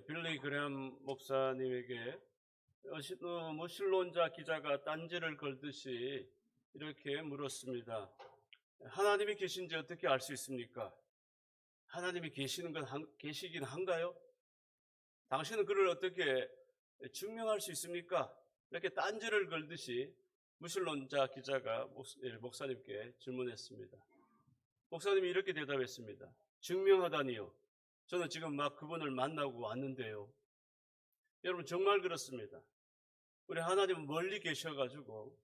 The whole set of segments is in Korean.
빌리 그레엄 목사님에게 신론자 기자가 딴지를 걸듯이 이렇게 물었습니다. 하나님이 계신지 어떻게 알 수 있습니까? 하나님이 계시긴 한가요? 당신은 그를 어떻게 증명할 수 있습니까? 이렇게 딴지를 걸듯이 무신론자 기자가 목사님께 질문했습니다. 목사님이 이렇게 대답했습니다. 증명하다니요? 저는 지금 막 그분을 만나고 왔는데요. 여러분, 정말 그렇습니다. 우리 하나님은 멀리 계셔가지고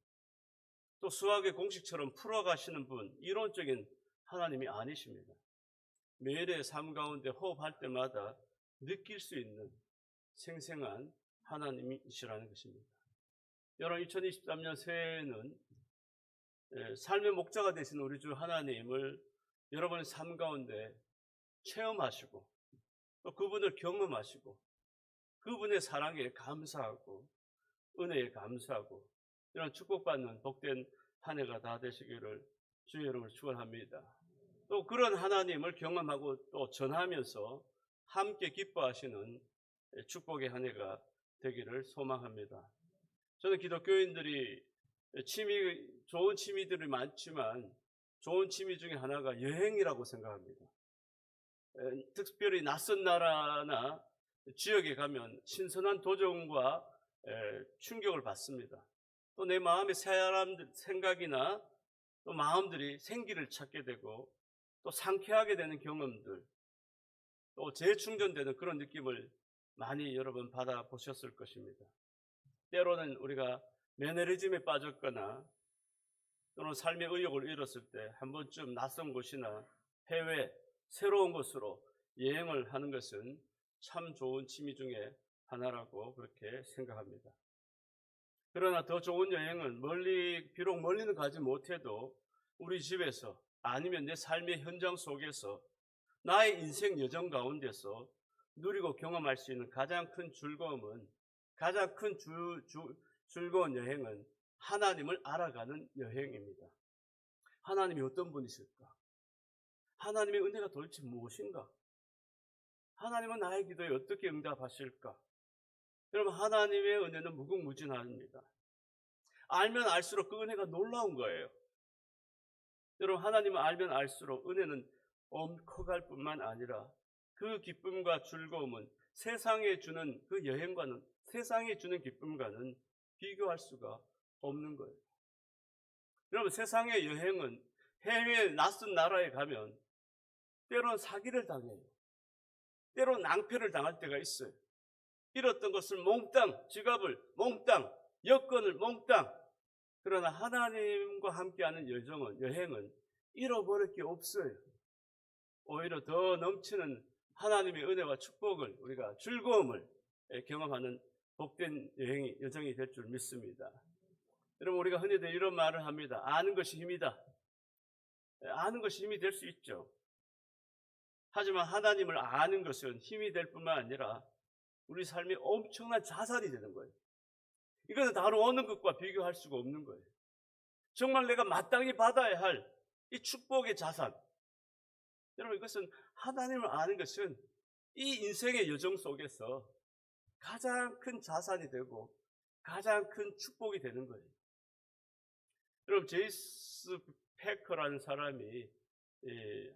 또 수학의 공식처럼 풀어가시는 분, 이론적인 하나님이 아니십니다. 매일의 삶 가운데 호흡할 때마다 느낄 수 있는 생생한 하나님이시라는 것입니다. 여러분, 2023년 새해에는 삶의 목자가 되신 우리 주 하나님을 여러분의 삶 가운데 체험하시고 또 그분을 경험하시고 그분의 사랑에 감사하고 은혜에 감사하고 이런 축복받는 복된 한 해가 다 되시기를 주의 여러분을 축원합니다. 또 그런 하나님을 경험하고 또 전하면서 함께 기뻐하시는 축복의 한 해가 되기를 소망합니다. 저는 기독교인들이 좋은 취미들이 많지만 좋은 취미 중에 하나가 여행이라고 생각합니다. 특별히 낯선 나라나 지역에 가면 신선한 도전과 충격을 받습니다. 또 내 마음의 사람들 생각이나 또 마음들이 생기를 찾게 되고 또 상쾌하게 되는 경험들, 또 재충전되는 그런 느낌을 많이 여러분 받아보셨을 것입니다. 때로는 우리가 매너리즘에 빠졌거나 또는 삶의 의욕을 잃었을 때 한 번쯤 낯선 곳이나 해외, 새로운 곳으로 여행을 하는 것은 참 좋은 취미 중에 하나라고 그렇게 생각합니다. 그러나 더 좋은 여행은 비록 멀리는 가지 못해도 우리 집에서 아니면 내 삶의 현장 속에서 나의 인생 여정 가운데서 누리고 경험할 수 있는 가장 큰 즐거움은, 가장 큰 즐거운 여행은 하나님을 알아가는 여행입니다. 하나님이 어떤 분이실까? 하나님의 은혜가 도대체 무엇인가? 하나님은 나의 기도에 어떻게 응답하실까? 여러분, 하나님의 은혜는 무궁무진합니다. 알면 알수록 그 은혜가 놀라운 거예요. 여러분, 하나님을 알면 알수록 은혜는 커갈 뿐만 아니라 그 기쁨과 즐거움은 세상에 주는 그 여행과는, 세상에 주는 기쁨과는 비교할 수가 없는 거예요. 여러분, 세상의 여행은 해외 낯선 나라에 가면 때로는 사기를 당해요. 때로는 낭패를 당할 때가 있어요. 잃었던 것을 몽땅, 지갑을 몽땅, 여권을 몽땅. 그러나 하나님과 함께하는 여행은 잃어버릴 게 없어요. 오히려 더 넘치는 하나님의 은혜와 축복을, 우리가 즐거움을 경험하는 복된 여정이 될 줄 믿습니다. 여러분, 우리가 흔히들 이런 말을 합니다. 아는 것이 힘이다. 아는 것이 힘이 될 수 있죠. 하지만 하나님을 아는 것은 힘이 될 뿐만 아니라 우리 삶에 엄청난 자산이 되는 거예요. 이것은 다른 어느 것과 비교할 수가 없는 거예요. 정말 내가 마땅히 받아야 할 이 축복의 자산. 여러분, 이것은 하나님을 아는 것은 이 인생의 여정 속에서 가장 큰 자산이 되고 가장 큰 축복이 되는 거예요. 여러분, 제이스 패커라는 사람이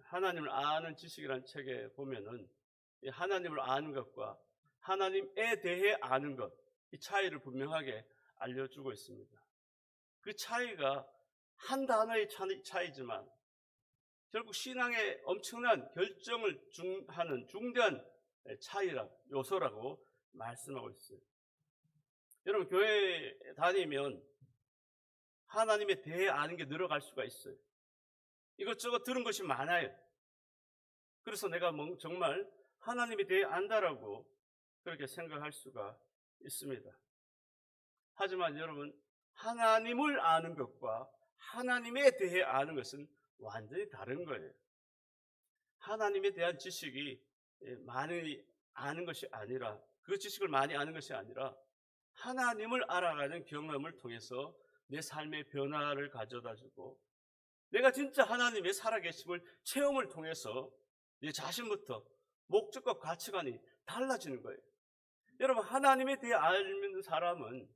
하나님을 아는 지식이라는 책에 보면은 하나님을 아는 것과 하나님에 대해 아는 것, 이 차이를 분명하게 알려주고 있습니다. 그 차이가 한 단어의 차이지만 결국 신앙의 엄청난 결정을 하는 중대한 요소라고 말씀하고 있어요. 여러분, 교회 다니면 하나님에 대해 아는 게 늘어갈 수가 있어요. 이것저것 들은 것이 많아요. 그래서 내가 정말 하나님에 대해 안다라고 그렇게 생각할 수가 있습니다. 하지만 여러분, 하나님을 아는 것과 하나님에 대해 아는 것은 완전히 다른 거예요. 하나님에 대한 지식이 많이 아는 것이 아니라, 그 지식을 많이 아는 것이 아니라 하나님을 알아가는 경험을 통해서 내 삶의 변화를 가져다주고 내가 진짜 하나님의 살아계심을 체험을 통해서 내 자신부터 목적과 가치관이 달라지는 거예요. 여러분, 하나님에 대해 알는 사람은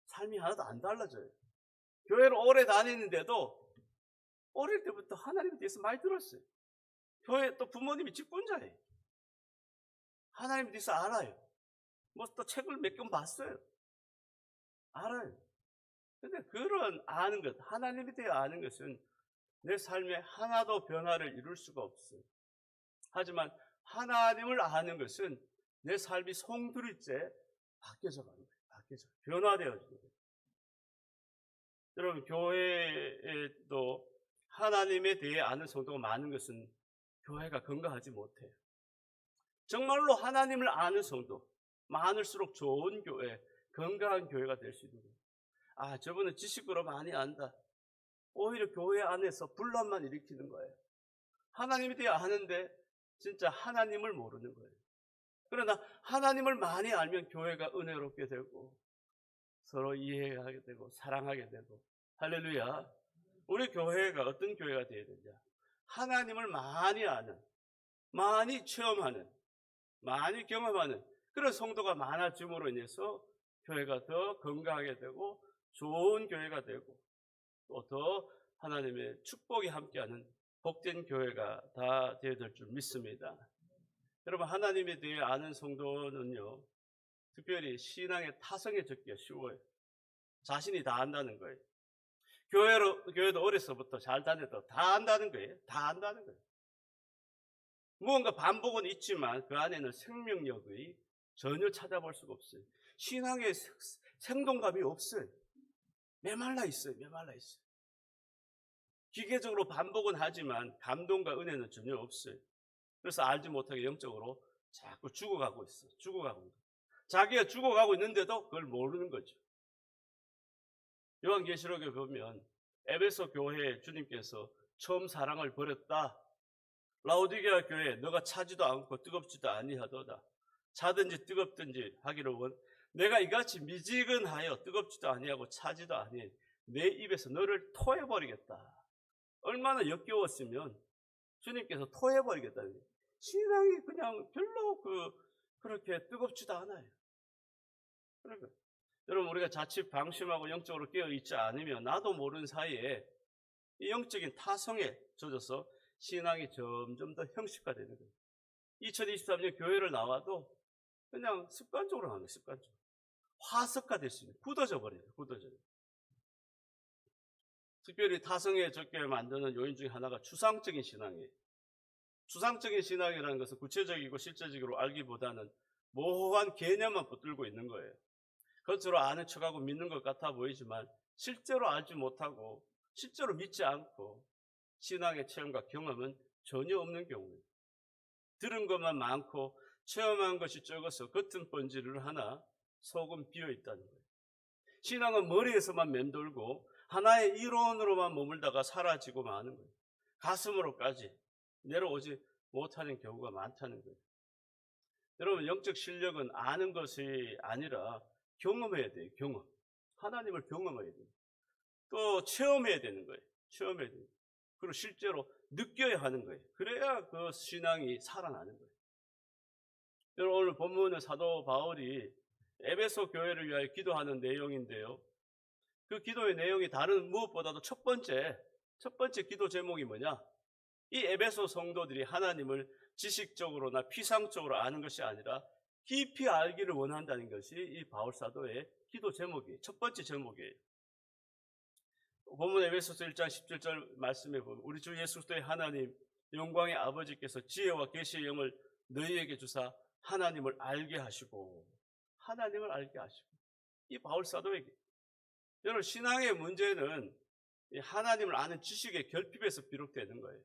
삶이 하나도 안 달라져요. 교회를 오래 다니는데도 어릴 때부터 하나님에 대해서 많이 들었어요. 교회 또 부모님이 직분자예요. 하나님에 대해서 알아요. 뭐 또 책을 몇 권 봤어요. 알아요. 근데 그런 아는 것, 하나님에 대해 아는 것은 내 삶에 하나도 변화를 이룰 수가 없어요. 하지만 하나님을 아는 것은 내 삶이 송두리째 바뀌어져 가는 거예요. 바뀌어져. 변화되어지는 거예요. 여러분, 교회에도 하나님에 대해 아는 성도가 많은 것은 교회가 건강하지 못해요. 정말로 하나님을 아는 성도, 많을수록 좋은 교회, 건강한 교회가 될 수 있는 거예요. 아, 저분은 지식으로 많이 안다. 오히려 교회 안에서 분란만 일으키는 거예요. 하나님에 대해 아는데 진짜 하나님을 모르는 거예요. 그러나 하나님을 많이 알면 교회가 은혜롭게 되고 서로 이해하게 되고 사랑하게 되고, 할렐루야. 우리 교회가 어떤 교회가 되어야 되냐? 하나님을 많이 아는, 많이 체험하는, 많이 경험하는 그런 성도가 많아짐으로 인해서 교회가 더 건강하게 되고 좋은 교회가 되고 또 더 하나님의 축복이 함께하는 복된 교회가 다 되어야 될 줄 믿습니다. 여러분, 하나님에 대해 아는 성도는요, 특별히 신앙의 타성에 적기가 쉬워요. 자신이 다 안다는 거예요. 교회도 어려서부터 잘 다녀도 다 안다는 거예요. 다 안다는 거예요. 무언가 반복은 있지만 그 안에는 생명력의 전혀 찾아볼 수가 없어요. 신앙의 생동감이 없어요. 메말라 있어요. 메말라 있어요. 기계적으로 반복은 하지만 감동과 은혜는 전혀 없어요. 그래서 알지 못하게 영적으로 자꾸 죽어가고 있어요. 죽어가고 있어요. 자기가 죽어가고 있는데도 그걸 모르는 거죠. 요한계시록에 보면 에베소 교회에 주님께서 처음 사랑을 버렸다. 라오디게아 교회 너가 차지도 않고 뜨겁지도 아니하도다. 차든지 뜨겁든지 하기를 내가 이같이 미지근하여 뜨겁지도 아니하고 차지도 아니 내 입에서 너를 토해버리겠다. 얼마나 역겨웠으면 주님께서 토해버리겠다는 거예요. 신앙이 그냥 별로 그렇게 뜨겁지도 않아요. 그러니까 여러분, 우리가 자칫 방심하고 영적으로 깨어있지 않으면 나도 모르는 사이에 이 영적인 타성에 젖어서 신앙이 점점 더 형식화되는 거예요. 2023년 교회를 나와도 그냥 습관적으로 하는 거예요. 습관적으로. 화석화될 수 있는, 굳어져 버려요. 굳어져요. 특별히 타성에 적게 만드는 요인 중에 하나가 추상적인 신앙이에요. 추상적인 신앙이라는 것은 구체적이고 실제적으로 알기보다는 모호한 개념만 붙들고 있는 거예요. 겉으로 아는 척하고 믿는 것 같아 보이지만 실제로 알지 못하고 실제로 믿지 않고 신앙의 체험과 경험은 전혀 없는 경우예요. 들은 것만 많고 체험한 것이 적어서 겉은 번지를 하나 속은 비어있다는 거예요. 신앙은 머리에서만 맴돌고 하나의 이론으로만 머물다가 사라지고 마는 거예요. 가슴으로까지 내려오지 못하는 경우가 많다는 거예요. 여러분, 영적 실력은 아는 것이 아니라 경험해야 돼요. 경험. 하나님을 경험해야 돼요. 또 체험해야 되는 거예요. 체험해야 돼요. 그리고 실제로 느껴야 하는 거예요. 그래야 그 신앙이 살아나는 거예요. 여러분, 오늘 본문은 사도 바울이 에베소 교회를 위하여 기도하는 내용인데요. 그 기도의 내용이 다른 무엇보다도 첫 번째 기도 제목이 뭐냐? 이 에베소 성도들이 하나님을 지식적으로나 피상적으로 아는 것이 아니라 깊이 알기를 원한다는 것이 이 바울 사도의 기도 제목이에요. 첫 번째 제목이에요. 본문 에베소서 1장 17절 말씀에 보면 우리 주 예수 그리스도의 하나님 영광의 아버지께서 지혜와 계시의 영을 너희에게 주사 하나님을 알게 하시고 이 바울 사도에게. 여러분, 신앙의 문제는 하나님을 아는 지식의 결핍에서 비롯되는 거예요.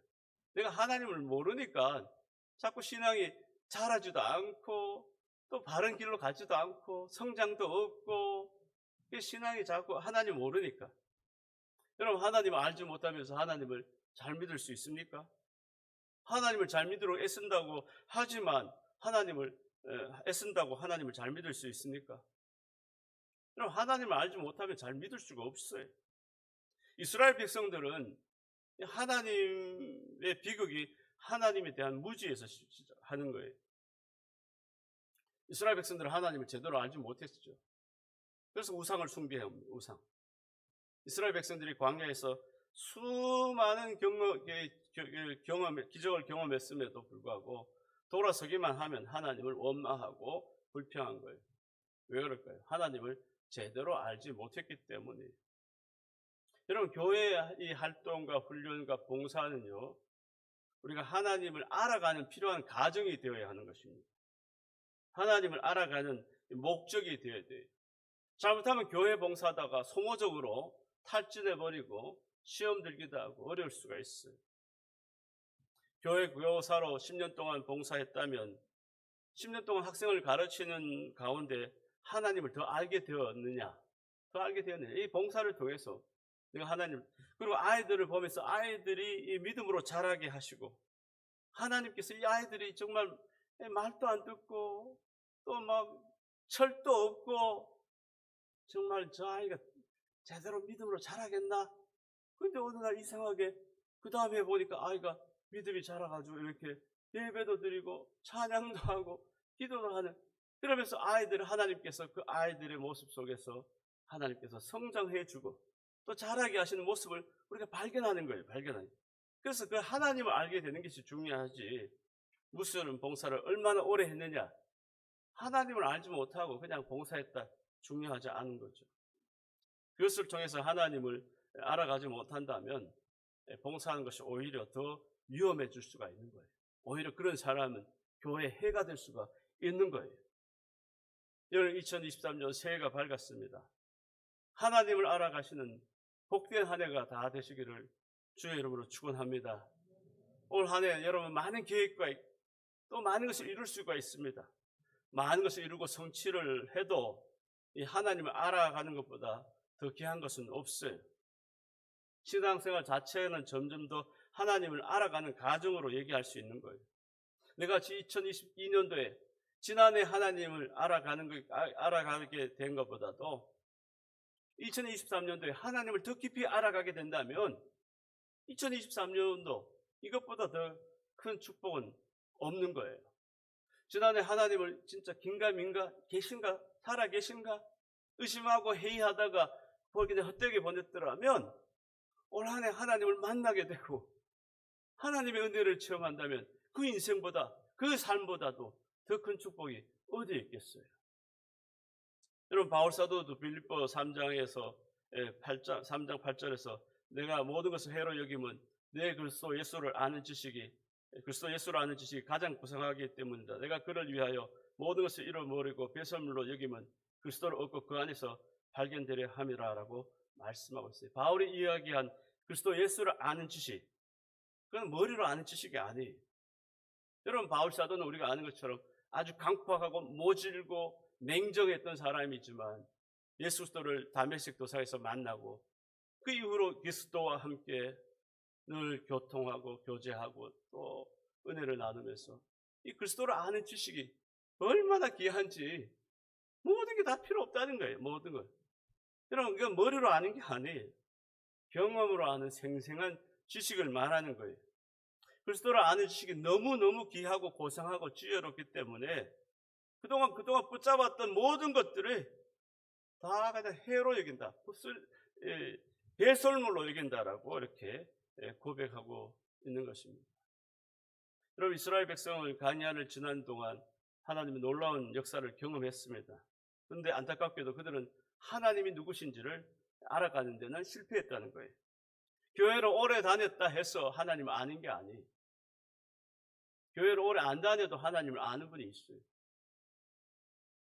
내가 하나님을 모르니까 자꾸 신앙이 자라지도 않고 또 바른 길로 가지도 않고 성장도 없고 신앙이 자꾸 하나님 모르니까. 여러분, 하나님을 알지 못하면서 하나님을 잘 믿을 수 있습니까? 하나님을 잘 믿으려고 애쓴다고 하지만 애쓴다고 하나님을 잘 믿을 수 있습니까? 여러분, 하나님을 알지 못하면 잘 믿을 수가 없어요. 이스라엘 백성들은 하나님의 비극이 하나님에 대한 무지에서 하는 거예요. 이스라엘 백성들은 하나님을 제대로 알지 못했죠. 그래서 우상을 숭배합니다. 우상. 이스라엘 백성들이 광야에서 수많은 기적을 경험했음에도 불구하고 돌아서기만 하면 하나님을 원망하고 불평한 거예요. 왜 그럴까요? 하나님을 제대로 알지 못했기 때문이에요. 여러분, 교회의 이 활동과 훈련과 봉사는요, 우리가 하나님을 알아가는 필요한 과정이 되어야 하는 것입니다. 하나님을 알아가는 목적이 되어야 돼요. 잘못하면 교회 봉사하다가 소모적으로 탈진해버리고 시험 들기도 하고 어려울 수가 있어요. 교회 교사로 10년 동안 봉사했다면 10년 동안 학생을 가르치는 가운데 하나님을 더 알게 되었느냐? 더 알게 되었느냐? 이 봉사를 통해서 내가 하나님, 그리고 아이들을 보면서 아이들이 이 믿음으로 자라게 하시고, 하나님께서 이 아이들이 정말 말도 안 듣고 또 막 철도 없고 정말 저 아이가 제대로 믿음으로 자라겠나? 근데 어느 날 이상하게 그 다음에 보니까 아이가 믿음이 자라가지고 이렇게 예배도 드리고 찬양도 하고 기도도 하는, 그러면서 아이들을 하나님께서 그 아이들의 모습 속에서 하나님께서 성장해주고 또 자라게 하시는 모습을 우리가 발견하는 거예요. 발견하는. 그래서 그 하나님을 알게 되는 것이 중요하지, 무슨 봉사를 얼마나 오래 했느냐, 하나님을 알지 못하고 그냥 봉사했다, 중요하지 않은 거죠. 그것을 통해서 하나님을 알아가지 못한다면 봉사하는 것이 오히려 더 위험해질 수가 있는 거예요. 오히려 그런 사람은 교회에 해가 될 수가 있는 거예요. 여러분, 2023년 새해가 밝았습니다. 하나님을 알아가시는 복된 한 해가 다 되시기를 주의 이름으로 축원합니다. 올 한 해 여러분 많은 계획과 또 많은 것을 이룰 수가 있습니다. 많은 것을 이루고 성취를 해도 이 하나님을 알아가는 것보다 더 귀한 것은 없어요. 신앙생활 자체는 점점 더 하나님을 알아가는 과정으로 얘기할 수 있는 거예요. 내가 2022년도에 지난해 하나님을 알아가게 된 것보다도 2023년도에 하나님을 더 깊이 알아가게 된다면 2023년도 이것보다 더 큰 축복은 없는 거예요. 지난해 하나님을 진짜 긴가민가 계신가 살아 계신가 의심하고 회의하다가 그냥 헛되게 보냈더라면 올 한 해 하나님을 만나게 되고 하나님의 은혜를 체험한다면 그 인생보다 그 삶보다도 더 큰 축복이 어디에 있겠어요? 여러분, 바울사도도 빌립보 3장에서 3장 8절에서 내가 모든 것을 해로 여김은 내 그리스도 예수를 아는 지식이 가장 고상하기 때문이다. 내가 그를 위하여 모든 것을 잃어버리고 배설물로 여김은 그리스도를 얻고 그 안에서 발견되려 함이라라고 말씀하고 있어요. 바울이 이야기한 그리스도 예수를 아는 지식, 그건 머리로 아는 지식이 아니에요. 여러분, 바울 사도는 우리가 아는 것처럼 아주 강팍하고 모질고 냉정했던 사람이지만 예수 그리스도를 다메섹 도상에서 만나고 그 이후로 그리스도와 함께 늘 교통하고 교제하고 또 은혜를 나누면서 이 그리스도를 아는 지식이 얼마나 귀한지 모든 게 다 필요 없다는 거예요. 모든 것. 여러분, 이건 머리로 아는 게 아니에요. 경험으로 아는 생생한 지식을 말하는 거예요. 그리스도를 아는 지식이 너무너무 귀하고 고상하고 지혜롭기 때문에 그동안 붙잡았던 모든 것들을 다 그냥 해로 여긴다. 배설물로 여긴다라고 이렇게 고백하고 있는 것입니다. 여러분, 이스라엘 백성을 가나안을 지난 동안 하나님의 놀라운 역사를 경험했습니다. 그런데 안타깝게도 그들은 하나님이 누구신지를 알아가는 데는 실패했다는 거예요. 교회를 오래 다녔다 해서 하나님을 아는 게 아니에요. 교회를 오래 안 다녀도 하나님을 아는 분이 있어요.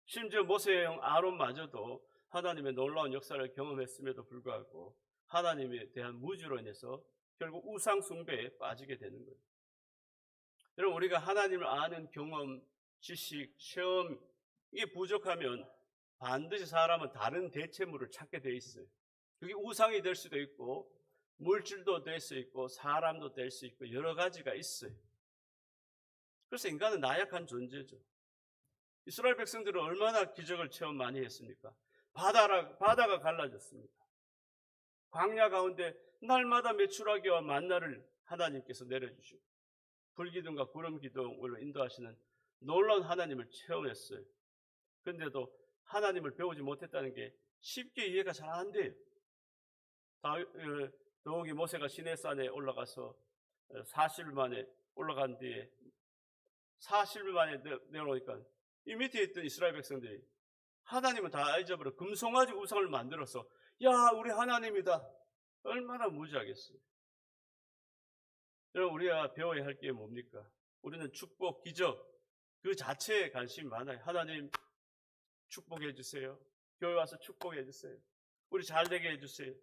심지어 모세의 형 아론마저도 하나님의 놀라운 역사를 경험했음에도 불구하고 하나님에 대한 무지로 인해서 결국 우상 숭배에 빠지게 되는 거예요. 여러분, 우리가 하나님을 아는 경험, 지식, 체험 이게 부족하면 반드시 사람은 다른 대체물을 찾게 돼 있어요. 그게 우상이 될 수도 있고 물질도 될 수 있고 사람도 될 수 있고 여러 가지가 있어요. 그래서 인간은 나약한 존재죠. 이스라엘 백성들은 얼마나 기적을 체험 많이 했습니까? 바다가 갈라졌습니다. 광야 가운데 날마다 메추라기와 만나를 하나님께서 내려주시고 불기둥과 구름 기둥으로 인도하시는 놀라운 하나님을 체험했어요. 그런데도 하나님을 배우지 못했다는 게 쉽게 이해가 잘 안 돼요. 더욱이 모세가 시내산에 올라가서 40일 만에 올라간 뒤에 40일 만에 내려오니까 이 밑에 있던 이스라엘 백성들이 하나님은 다 잊어버려 금송아지 우상을 만들어서 야 우리 하나님이다. 얼마나 무지하겠어요. 여러분 우리가 배워야 할 게 뭡니까? 우리는 축복, 기적 그 자체에 관심이 많아요. 하나님 축복해 주세요. 교회 와서 축복해 주세요. 우리 잘되게 해주세요.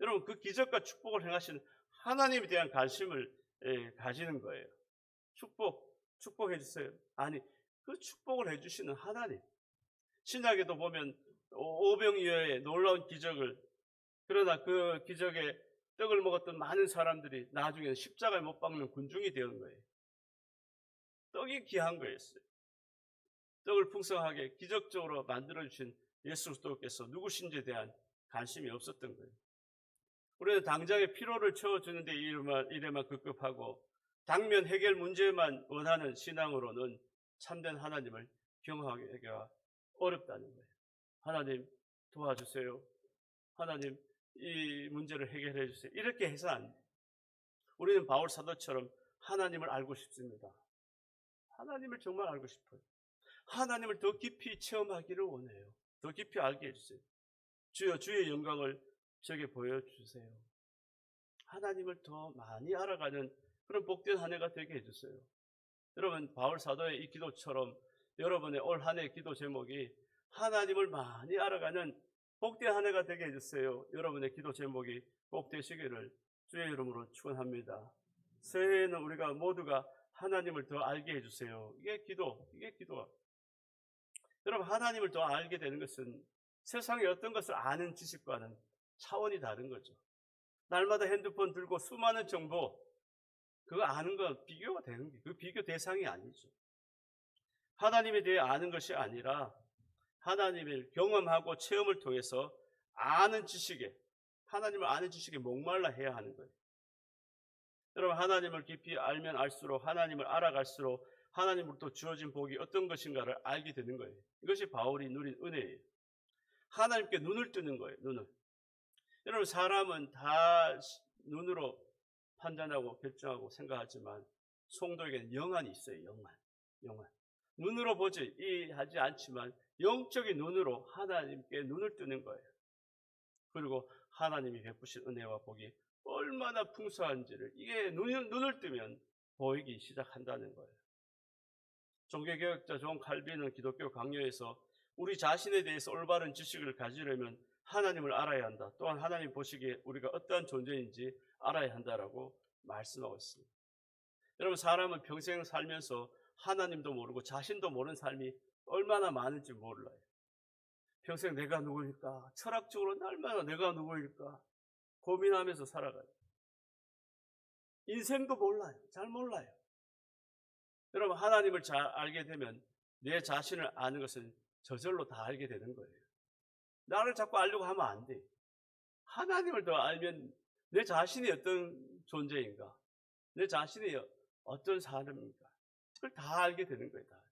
여러분 그 기적과 축복을 행하시는 하나님에 대한 관심을 가지는 거예요. 축복해 주세요. 아니 그 축복을 해주시는 하나님. 신약에도 보면 오병이어의 놀라운 기적을 그러나 그 기적에 떡을 먹었던 많은 사람들이 나중에는 십자가에 못 박는 군중이 되는 거예요. 떡이 귀한 거였어요. 떡을 풍성하게 기적적으로 만들어주신 예수 그리스도께서 누구신지에 대한 관심이 없었던 거예요. 우리는 당장의 피로를 채워주는데 이래만 급급하고 당면 해결 문제만 원하는 신앙으로는 참된 하나님을 경험하기가 어렵다는 거예요. 하나님 도와주세요. 하나님 이 문제를 해결해 주세요. 이렇게 해서 안 돼요. 우리는 바울 사도처럼 하나님을 알고 싶습니다. 하나님을 정말 알고 싶어요. 하나님을 더 깊이 체험하기를 원해요. 더 깊이 알게 해주세요. 주여 주의 영광을 저에게 보여주세요. 하나님을 더 많이 알아가는 그런 복된 한 해가 되게 해주세요. 여러분 바울 사도의 이 기도처럼 여러분의 올 한 해 기도 제목이 하나님을 많이 알아가는 복된 한 해가 되게 해주세요. 여러분의 기도 제목이 꼭 되시기를 주의 이름으로 축원합니다. 새해에는 우리가 모두가 하나님을 더 알게 해주세요. 이게 기도가. 여러분 하나님을 더 알게 되는 것은 세상의 어떤 것을 아는 지식과는 차원이 다른 거죠. 날마다 핸드폰 들고 수많은 정보 그거 아는 건 비교가 되는 게 그 비교 대상이 아니죠. 하나님에 대해 아는 것이 아니라 하나님을 경험하고 체험을 통해서 아는 지식에 하나님을 아는 지식에 목말라 해야 하는 거예요. 여러분 하나님을 깊이 알면 알수록 하나님을 알아갈수록 하나님으로부터 주어진 복이 어떤 것인가를 알게 되는 거예요. 이것이 바울이 누린 은혜예요. 하나님께 눈을 뜨는 거예요. 눈을. 여러분 사람은 다 눈으로 판단하고 결정하고 생각하지만 성도에게는 영안이 있어요. 영안. 눈으로 보지 하지 않지만 영적인 눈으로 하나님께 눈을 뜨는 거예요. 그리고 하나님이 베푸신 은혜와 복이 얼마나 풍성한지를 이게 눈을 뜨면 보이기 시작한다는 거예요. 종교개혁자 존 칼빈은 기독교 강요에서 우리 자신에 대해서 올바른 지식을 가지려면 하나님을 알아야 한다. 또한 하나님 보시기에 우리가 어떠한 존재인지 알아야 한다라고 말씀하고 있습니다. 여러분 사람은 평생 살면서 하나님도 모르고 자신도 모르는 삶이 얼마나 많은지 몰라요. 평생 내가 누구일까? 철학적으로 날마다 내가 누구일까? 고민하면서 살아가요. 인생도 몰라요. 잘 몰라요. 여러분 하나님을 잘 알게 되면 내 자신을 아는 것은 저절로 다 알게 되는 거예요. 나를 자꾸 알려고 하면 안 돼. 하나님을 더 알면 내 자신이 어떤 존재인가? 내 자신이 어떤 사람인가? 그걸 다 알게 되는 거예요. 다.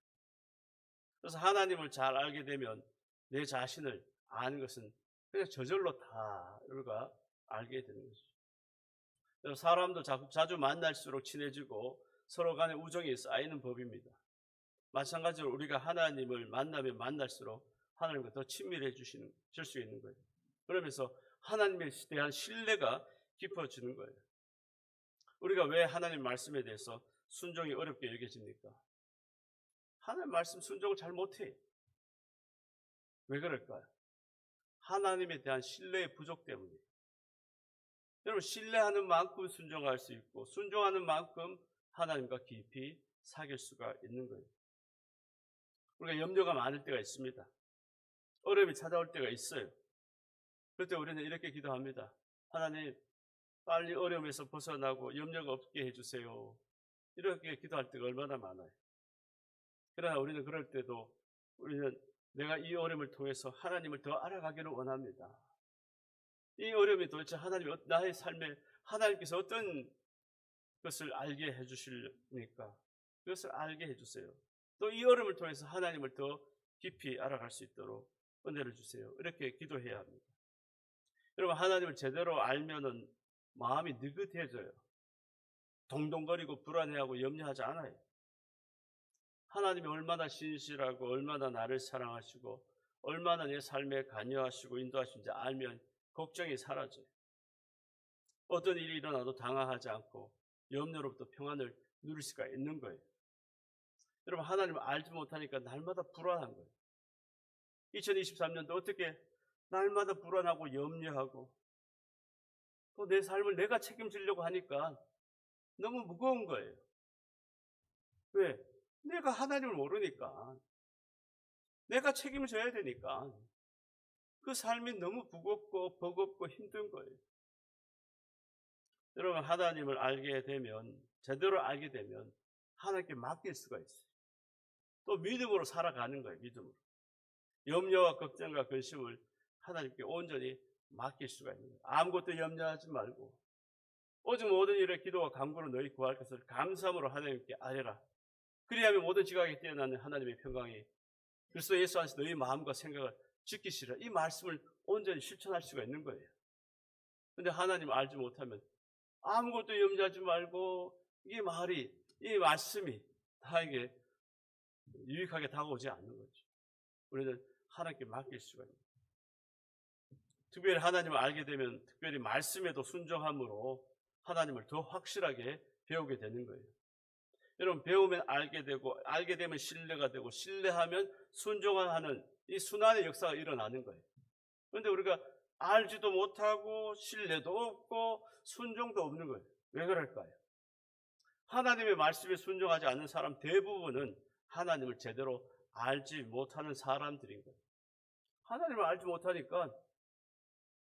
그래서 하나님을 잘 알게 되면 내 자신을 아는 것은 그냥 저절로 다 우리가 알게 되는 것이죠. 사람도 자주 만날수록 친해지고 서로 간의 우정이 쌓이는 법입니다. 마찬가지로 우리가 하나님을 만나면 만날수록 하나님과 더 친밀해질 수 있는 거예요. 그러면서 하나님에 대한 신뢰가 깊어지는 거예요. 우리가 왜 하나님 말씀에 대해서 순종이 어렵게 여겨집니까? 하나님 말씀 순종을 잘 못해요. 왜 그럴까요? 하나님에 대한 신뢰의 부족 때문이에요. 여러분 신뢰하는 만큼 순종할 수 있고 순종하는 만큼 하나님과 깊이 사귈 수가 있는 거예요. 우리가 염려가 많을 때가 있습니다. 어려움이 찾아올 때가 있어요. 그때 우리는 이렇게 기도합니다. 하나님 빨리 어려움에서 벗어나고 염려가 없게 해주세요. 이렇게 기도할 때가 얼마나 많아요. 그러나 우리는 그럴 때도 우리는 내가 이 어려움을 통해서 하나님을 더 알아가기를 원합니다. 이 어려움이 도대체 하나님이 나의 삶에 하나님께서 어떤 것을 알게 해주십니까? 그것을 알게 해주세요. 또 이 어려움을 통해서 하나님을 더 깊이 알아갈 수 있도록 은혜를 주세요. 이렇게 기도해야 합니다. 여러분, 하나님을 제대로 알면은 마음이 느긋해져요. 동동거리고 불안해하고 염려하지 않아요. 하나님이 얼마나 신실하고 얼마나 나를 사랑하시고 얼마나 내 삶에 관여하시고 인도하시는지 알면 걱정이 사라져요. 어떤 일이 일어나도 당황하지 않고 염려로부터 평안을 누릴 수가 있는 거예요. 여러분, 하나님을 알지 못하니까 날마다 불안한 거예요. 2023년도 어떻게 날마다 불안하고 염려하고 또 내 삶을 내가 책임지려고 하니까 너무 무거운 거예요. 왜? 내가 하나님을 모르니까. 내가 책임져야 되니까. 그 삶이 너무 무겁고 버겁고 힘든 거예요. 여러분, 하나님을 알게 되면, 제대로 알게 되면 하나님께 맡길 수가 있어요. 또 믿음으로 살아가는 거예요. 믿음으로. 염려와 걱정과 근심을 하나님께 온전히 맡길 수가 있는 거예요. 아무것도 염려하지 말고 오직 모든 일에 기도와 간구로 너희 구할 것을 감사함으로 하나님께 아뢰라. 그리하면 모든 지각에 뛰어나는 하나님의 평강이 그리스도 예수 안에서 너희 마음과 생각을 지키시라. 이 말씀을 온전히 실천할 수가 있는 거예요. 그런데 하나님을 알지 못하면 아무것도 염려하지 말고 이 말씀이 나에게 유익하게 다가오지 않는 거죠. 우리는 하나님께 맡길 수가 있는 거예요. 특별히 하나님을 알게 되면 특별히 말씀에도 순종함으로 하나님을 더 확실하게 배우게 되는 거예요. 여러분, 배우면 알게 되고 알게 되면 신뢰가 되고 신뢰하면 순종하는 이 순환의 역사가 일어나는 거예요. 그런데 우리가 알지도 못하고 신뢰도 없고 순종도 없는 거예요. 왜 그럴까요? 하나님의 말씀에 순종하지 않는 사람 대부분은 하나님을 제대로 알지 못하는 사람들인 거예요. 하나님을 알지 못하니까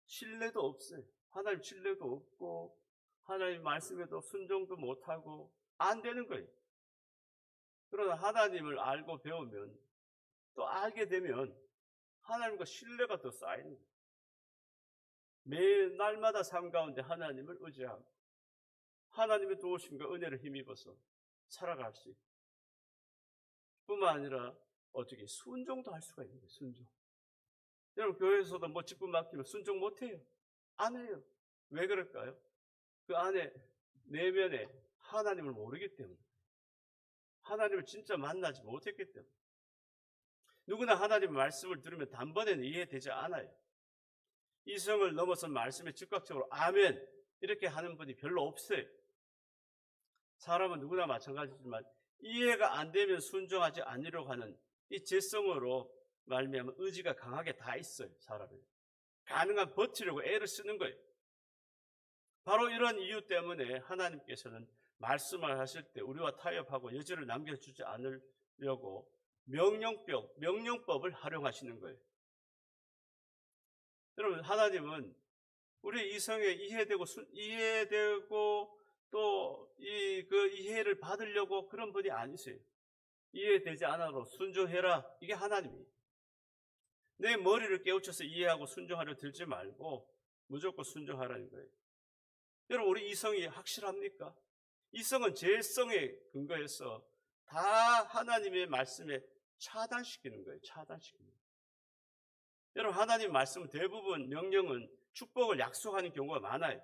신뢰도 없어요. 하나님 신뢰도 없고 하나님 말씀에도 순종도 못하고 안 되는 거예요. 그러나 하나님을 알고 배우면 또 알게 되면 하나님과 신뢰가 더 쌓이는 거예요. 매 날마다 삶 가운데 하나님을 의지하고 하나님의 도우심과 은혜를 힘입어서 살아갈 수 있고 뿐만 아니라 어떻게 순종도 할 수가 있는 거예요. 순종. 여러분, 교회에서도 뭐 직분 맡기면 순종 못해요. 안 해요. 왜 그럴까요? 그 안에 내면에 하나님을 모르기 때문에, 하나님을 진짜 만나지 못했기 때문에. 누구나 하나님의 말씀을 들으면 단번에는 이해되지 않아요. 이성을 넘어선 말씀에 즉각적으로 아멘 이렇게 하는 분이 별로 없어요. 사람은 누구나 마찬가지지만 이해가 안 되면 순종하지 않으려고 하는 이 죄성으로 말미암아 의지가 강하게 다 있어요. 사람은 가능한 버티려고 애를 쓰는 거예요. 바로 이런 이유 때문에 하나님께서는 말씀을 하실 때 우리와 타협하고 여지를 남겨주지 않으려고 명령법을 활용하시는 거예요. 여러분, 하나님은 우리 이성에 이해되고 또 그 이해를 받으려고 그런 분이 아니세요. 이해되지 않아도 순종해라. 이게 하나님이에요. 내 머리를 깨우쳐서 이해하고 순종하려 들지 말고 무조건 순종하라는 거예요. 여러분, 우리 이성이 확실합니까? 이성은 죄성에 근거해서 다 하나님의 말씀에 차단시키는 거예요. 차단시키는 거예요. 여러분, 하나님 말씀은 대부분 명령은 축복을 약속하는 경우가 많아요.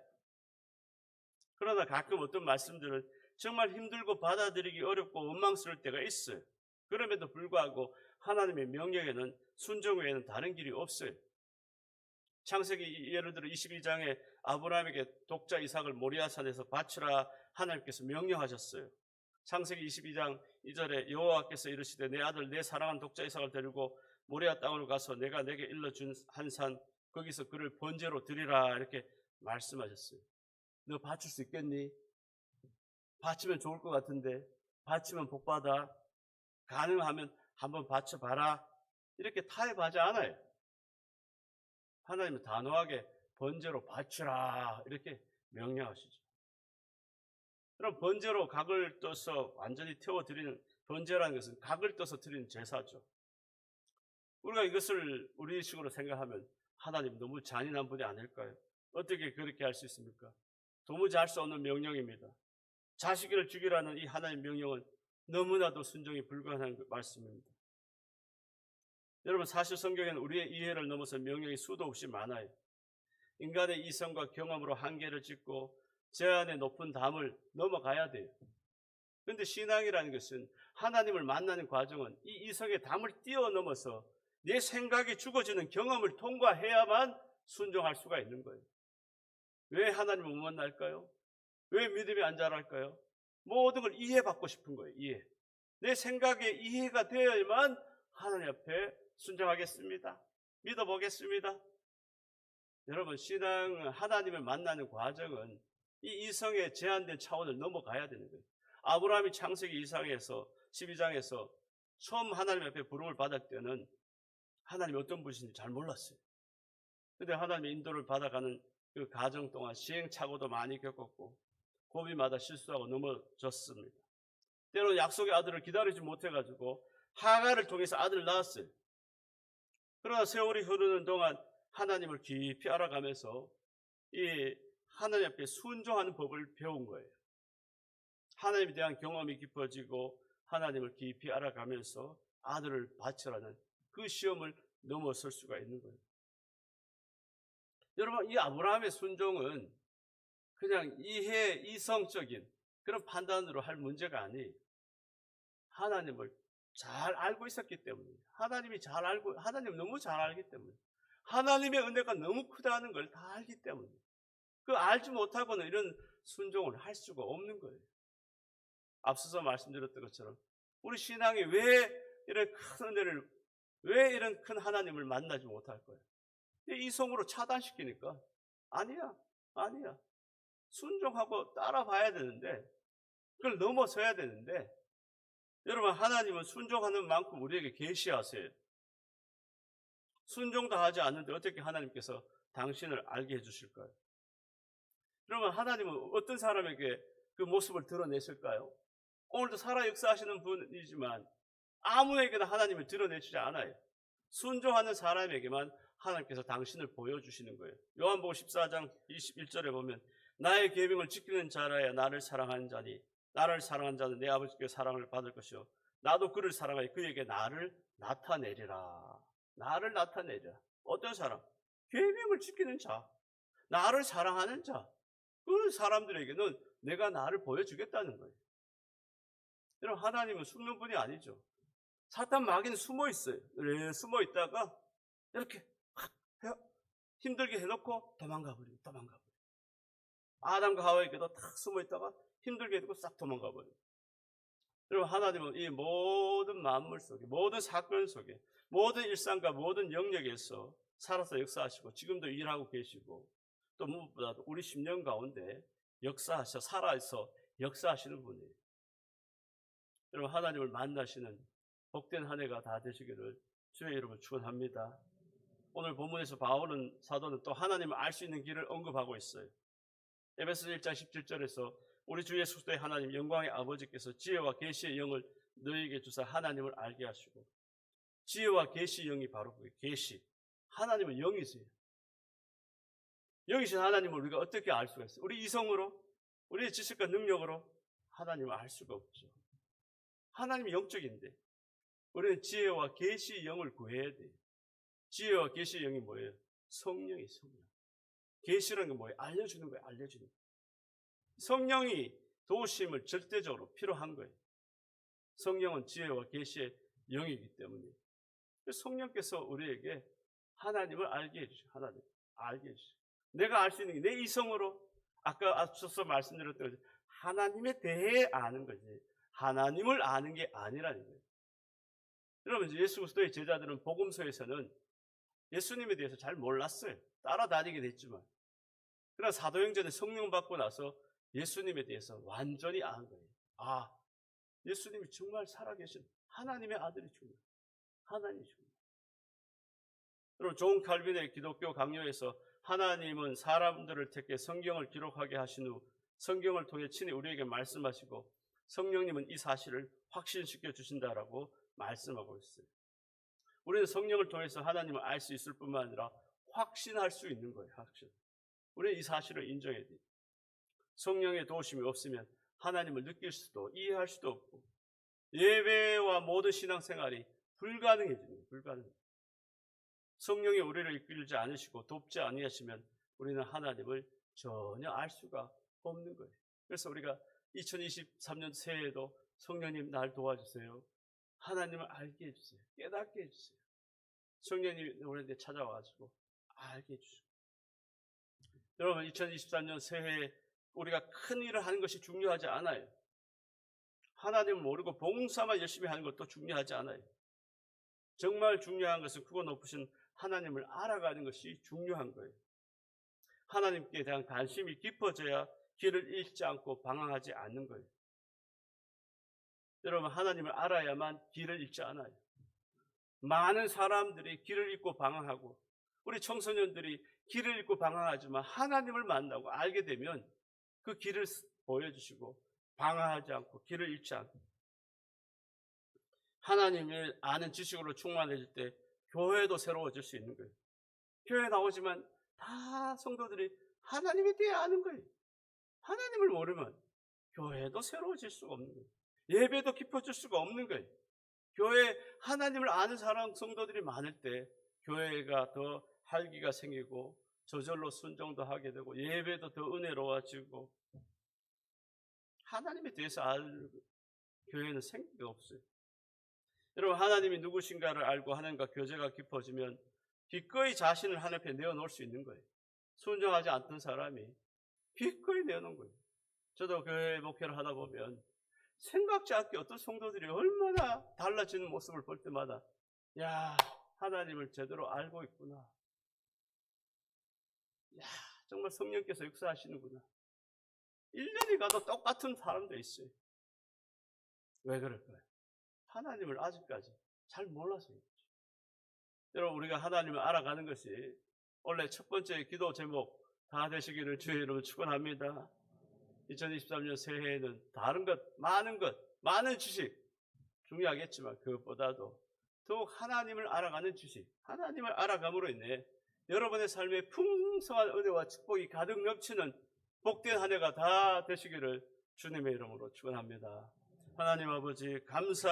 그러나 가끔 어떤 말씀들은 정말 힘들고 받아들이기 어렵고 원망스러울 때가 있어요. 그럼에도 불구하고 하나님의 명령에는 순종 외에는 다른 길이 없어요. 창세기 예를 들어 22장에 아브라함에게 독자 이삭을 모리아산에서 바치라 하나님께서 명령하셨어요. 창세기 22장 2절에 여호와께서 이르시되 내 아들 내 사랑하는 독자 이삭을 데리고 모리아 땅으로 가서 내가 내게 일러준 한 산 거기서 그를 번제로 드리라 이렇게 말씀하셨어요. 너 바칠 수 있겠니? 바치면 좋을 것 같은데 바치면 복받아. 가능하면 한번 바쳐봐라. 이렇게 타협하지 않아요. 하나님은 단호하게 번제로 바치라 이렇게 명령하시죠. 그럼 번제로 각을 떠서 완전히 태워드리는 번제라는 것은 각을 떠서 드리는 제사죠. 우리가 이것을 우리식으로 생각하면 하나님 너무 잔인한 분이 아닐까요? 어떻게 그렇게 할 수 있습니까? 도무지 할 수 없는 명령입니다. 자식을 죽이라는 이 하나님의 명령은 너무나도 순종이 불가능한 말씀입니다. 여러분, 사실 성경에는 우리의 이해를 넘어서 명령이 수도 없이 많아요. 인간의 이성과 경험으로 한계를 짓고 제한의 높은 담을 넘어가야 돼요. 그런데 신앙이라는 것은 하나님을 만나는 과정은 이 이성의 담을 뛰어넘어서 내 생각이 죽어지는 경험을 통과해야만 순종할 수가 있는 거예요. 왜 하나님을 못 만날까요? 왜 믿음이 안 자랄까요? 모든 걸 이해받고 싶은 거예요. 이해. 내 생각에 이해가 되어야만 하나님 앞에 순종하겠습니다. 믿어보겠습니다. 여러분, 신앙, 하나님을 만나는 과정은 이 이성의 제한된 차원을 넘어가야 되는 거예요. 아브라함이 창세기 2장에서 12장에서 처음 하나님 앞에 부름을 받을 때는 하나님이 어떤 분이신지 잘 몰랐어요. 그런데 하나님의 인도를 받아가는 그 과정 동안 시행착오도 많이 겪었고 고비마다 실수하고 넘어졌습니다. 때로는 약속의 아들을 기다리지 못해가지고 하가를 통해서 아들을 낳았어요. 그러나 세월이 흐르는 동안 하나님을 깊이 알아가면서 이 하나님 앞에 순종하는 법을 배운 거예요. 하나님에 대한 경험이 깊어지고 하나님을 깊이 알아가면서 아들을 바치라는 그 시험을 넘어설 수가 있는 거예요. 여러분, 이 아브라함의 순종은 그냥 이성적인 그런 판단으로 할 문제가 아니에요. 하나님을 잘 알고 있었기 때문에, 하나님을 너무 잘 알기 때문에, 하나님의 은혜가 너무 크다는 걸 다 알기 때문에, 그 알지 못하고는 이런 순종을 할 수가 없는 거예요. 앞서서 말씀드렸던 것처럼 우리 신앙이 왜 이런 큰 은혜를, 왜 이런 큰 하나님을 만나지 못할 거예요? 이성으로 차단시키니까 아니야. 순종하고 따라봐야 되는데, 그걸 넘어서야 되는데, 여러분, 하나님은 순종하는 만큼 우리에게 계시하세요. 순종도 하지 않는데 어떻게 하나님께서 당신을 알게 해주실까요? 여러분, 하나님은 어떤 사람에게 그 모습을 드러내실까요? 오늘도 살아 역사하시는 분이지만 아무에게나 하나님을 드러내주지 않아요. 순종하는 사람에게만 하나님께서 당신을 보여주시는 거예요. 요한복음 14장 21절에 보면 나의 계명을 지키는 자라야 나를 사랑하는 자니 나를 사랑하는 자는 내 아버지께 사랑을 받을 것이요 나도 그를 사랑하여 그에게 나를 나타내리라. 나를 나타내리라. 어떤 사람? 계명을 지키는 자, 나를 사랑하는 자, 그 사람들에게는 내가 나를 보여주겠다는 거예요. 여러분, 하나님은 숨는 분이 아니죠. 사탄 마귀는 숨어 있어요. 숨어 있다가 이렇게 힘들게 해놓고 도망가 버려요. 아담과 하와에게도 탁 숨어 있다가 힘들게 해놓고 싹 도망가 버려요. 여러분, 하나님은 이 모든 만물 속에, 모든 사건 속에, 모든 일상과 모든 영역에서 살아서 역사하시고 지금도 일하고 계시고 또 무엇보다도 우리 심령 가운데 살아서 역사하시는 분이에요. 여러분, 하나님을 만나시는 복된 한 해가 다 되시기를 주의 이름으로 축원합니다. 오늘 본문에서 바울은 사도는 또 하나님을 알 수 있는 길을 언급하고 있어요. 에베소서 1장 17절에서 우리 주 예수 그리스도의 하나님 영광의 아버지께서 지혜와 계시의 영을 너희에게 주사 하나님을 알게 하시고, 지혜와 계시의 영이 바로 그게 계시. 하나님은 영이세요. 영이신 하나님을 우리가 어떻게 알 수가 있어요? 우리 이성으로, 우리의 지식과 능력으로 하나님을 알 수가 없죠. 하나님이 영적인데 우리는 지혜와 계시의 영을 구해야 돼요. 지혜와 계시의 영이 뭐예요? 성령이 성령. 계시라는 게 뭐예요? 알려주는 거예요. 알려주는 거예요. 성령이 도우심을 절대적으로 필요한 거예요. 성령은 지혜와 계시의 영이기 때문에 성령께서 우리에게 하나님을 알게 해주죠. 하나님 알게 해주죠. 내가 알 수 있는 게 내 이성으로, 아까 앞서서 말씀드렸던 거죠. 하나님에 대해 아는 거지 하나님을 아는 게 아니라는 거예요. 여러분, 예수 그리스도의 제자들은 복음서에서는 예수님에 대해서 잘 몰랐어요. 따라다니긴 했지만. 그러나 사도행전에 성령 받고 나서 예수님에 대해서 완전히 아는 거예요. 아, 예수님이 정말 살아계신 하나님의 아들이시구나. 하나님이시구나. 여러분, 존 칼빈의 기독교 강요에서 하나님은 사람들을 택해 성경을 기록하게 하신 후 성경을 통해 친히 우리에게 말씀하시고 성령님은 이 사실을 확신시켜 주신다라고 말씀하고 있어요. 우리는 성령을 통해서 하나님을 알 수 있을 뿐만 아니라 확신할 수 있는 거예요. 확신. 우리는 이 사실을 인정해야 돼요. 성령의 도우심이 없으면 하나님을 느낄 수도 이해할 수도 없고 예배와 모든 신앙생활이 불가능해집니다. 불가능. 성령이 우리를 이끌지 않으시고 돕지 아니하시면 우리는 하나님을 전혀 알 수가 없는 거예요. 그래서 우리가 2023년 새해에도 성령님 날 도와주세요. 하나님을 알게 해주세요. 깨닫게 해주세요. 성령님이 우리한테 찾아와가지고 알게 해주시고. 여러분 2023년 새해에 우리가 큰 일을 하는 것이 중요하지 않아요. 하나님을 모르고 봉사만 열심히 하는 것도 중요하지 않아요. 정말 중요한 것은 크고 높으신 하나님을 알아가는 것이 중요한 거예요. 하나님께 대한 관심이 깊어져야 길을 잃지 않고 방황하지 않는 거예요. 여러분 하나님을 알아야만 길을 잃지 않아요. 많은 사람들이 길을 잃고 방황하고 우리 청소년들이 길을 잃고 방황하지만 하나님을 만나고 알게 되면 그 길을 보여주시고 방황하지 않고 길을 잃지 않고 하나님을 아는 지식으로 충만해질 때 교회도 새로워질 수 있는 거예요. 교회 나오지만 다 성도들이 하나님에 대해 아는 거예요. 하나님을 모르면 교회도 새로워질 수가 없는 거예요. 예배도 깊어질 수가 없는 거예요. 교회에 하나님을 아는 사람 성도들이 많을 때 교회가 더 활기가 생기고 저절로 순종도 하게 되고 예배도 더 은혜로워지고 하나님에 대해서 알 교회는 생기가 없어요. 여러분 하나님이 누구신가를 알고 하나님과 교제가 깊어지면 기꺼이 자신을 하나님 앞에 내어놓을 수 있는 거예요. 순종하지 않던 사람이 기꺼이 내어놓은 거예요. 저도 교회 목회를 하다 보면 생각지 않게 어떤 성도들이 얼마나 달라지는 모습을 볼 때마다 야 하나님을 제대로 알고 있구나. 야 정말 성령께서 역사하시는구나. 1년이 가도 똑같은 사람도 있어요. 왜 그럴까요? 하나님을 아직까지 잘 몰라서요. 여러분 우리가 하나님을 알아가는 것이 원래 첫 번째 기도 제목 다 되시기를 주의 이름으로 축원합니다. 2023년 새해에는 다른 것, 많은 지식 중요하겠지만 그것보다도 더욱 하나님을 알아가는 지식, 하나님을 알아감으로 인해 여러분의 삶에 풍성한 은혜와 축복이 가득 넘치는 복된 한 해가 다 되시기를 주님의 이름으로 축원합니다. 하나님 아버지 감사합니다.